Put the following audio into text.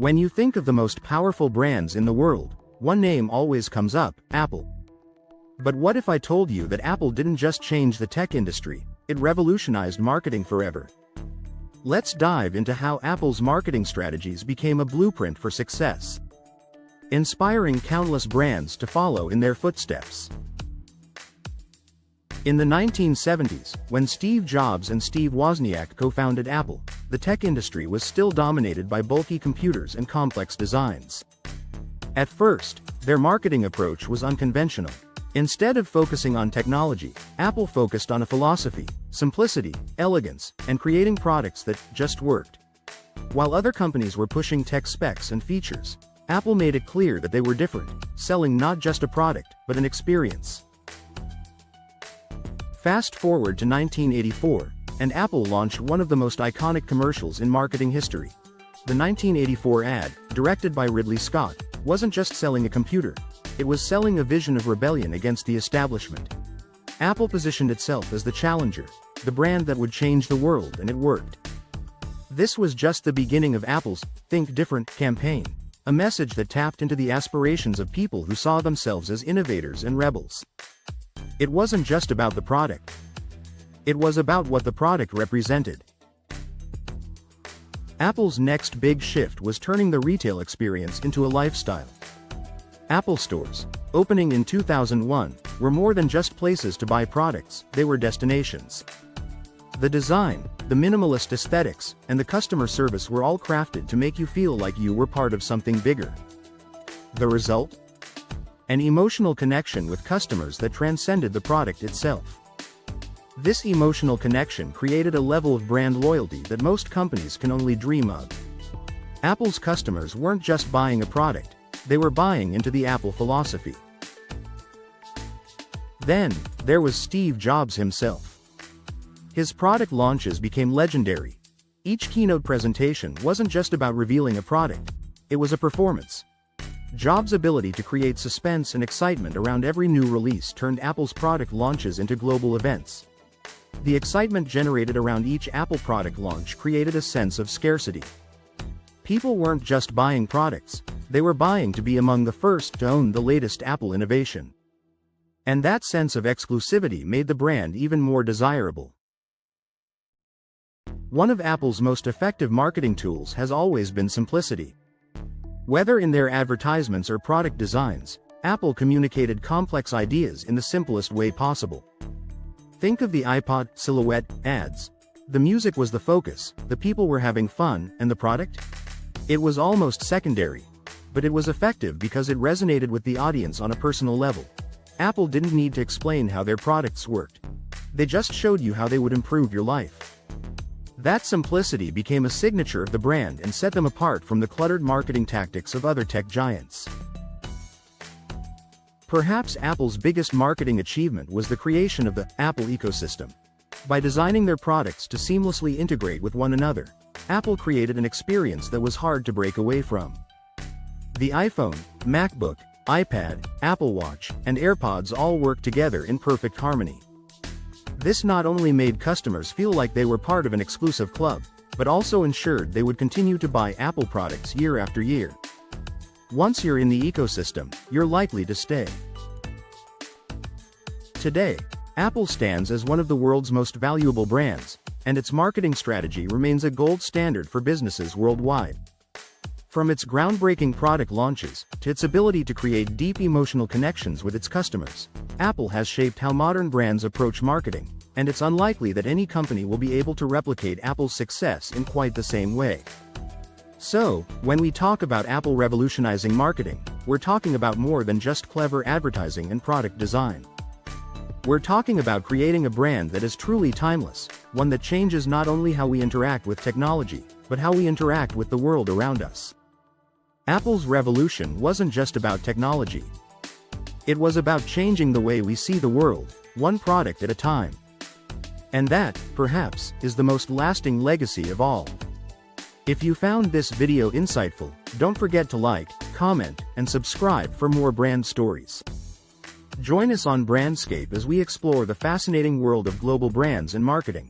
When you think of the most powerful brands in the world, one name always comes up: Apple. But what if I told you that Apple didn't just change the tech industry, it revolutionized marketing forever? Let's dive into how Apple's marketing strategies became a blueprint for success, inspiring countless brands to follow in their footsteps. In the 1970s, when Steve Jobs and Steve Wozniak co-founded Apple, the tech industry was still dominated by bulky computers and complex designs. At first, their marketing approach was unconventional. Instead of focusing on technology, Apple focused on a philosophy, simplicity, elegance, and creating products that just worked. While other companies were pushing tech specs and features, Apple made it clear that they were different, selling not just a product, but an experience. Fast forward to 1984, and Apple launched one of the most iconic commercials in marketing history. The 1984 ad, directed by Ridley Scott, wasn't just selling a computer, it was selling a vision of rebellion against the establishment. Apple positioned itself as the challenger, the brand that would change the world, and it worked. This was just the beginning of Apple's Think Different campaign, a message that tapped into the aspirations of people who saw themselves as innovators and rebels. It wasn't just about the product. It was about what the product represented. Apple's next big shift was turning the retail experience into a lifestyle. Apple stores, opening in 2001, were more than just places to buy products, they were destinations. The design, the minimalist aesthetics, and the customer service were all crafted to make you feel like you were part of something bigger. The result? An emotional connection with customers that transcended the product itself. This emotional connection created a level of brand loyalty that most companies can only dream of. Apple's customers weren't just buying a product, they were buying into the Apple philosophy. Then, there was Steve Jobs himself. His product launches became legendary. Each keynote presentation wasn't just about revealing a product, it was a performance. Jobs' ability to create suspense and excitement around every new release turned Apple's product launches into global events. The excitement generated around each Apple product launch created a sense of scarcity. People weren't just buying products, they were buying to be among the first to own the latest Apple innovation. And that sense of exclusivity made the brand even more desirable. One of Apple's most effective marketing tools has always been simplicity. Whether in their advertisements or product designs, Apple communicated complex ideas in the simplest way possible. Think of the iPod silhouette ads. The music was the focus, the people were having fun, and the product? It was almost secondary. But it was effective because it resonated with the audience on a personal level. Apple didn't need to explain how their products worked. They just showed you how they would improve your life. That simplicity became a signature of the brand and set them apart from the cluttered marketing tactics of other tech giants. Perhaps Apple's biggest marketing achievement was the creation of the Apple ecosystem. By designing their products to seamlessly integrate with one another, Apple created an experience that was hard to break away from. The iPhone, MacBook, iPad, Apple Watch, and AirPods all work together in perfect harmony. This not only made customers feel like they were part of an exclusive club, but also ensured they would continue to buy Apple products year after year. Once you're in the ecosystem, you're likely to stay. Today, Apple stands as one of the world's most valuable brands, and its marketing strategy remains a gold standard for businesses worldwide. From its groundbreaking product launches, to its ability to create deep emotional connections with its customers, Apple has shaped how modern brands approach marketing, and it's unlikely that any company will be able to replicate Apple's success in quite the same way. So, when we talk about Apple revolutionizing marketing, we're talking about more than just clever advertising and product design. We're talking about creating a brand that is truly timeless, one that changes not only how we interact with technology, but how we interact with the world around us. Apple's revolution wasn't just about technology. It was about changing the way we see the world, one product at a time. And that, perhaps, is the most lasting legacy of all. If you found this video insightful, don't forget to like, comment, and subscribe for more brand stories. Join us on Brandscape as we explore the fascinating world of global brands and marketing.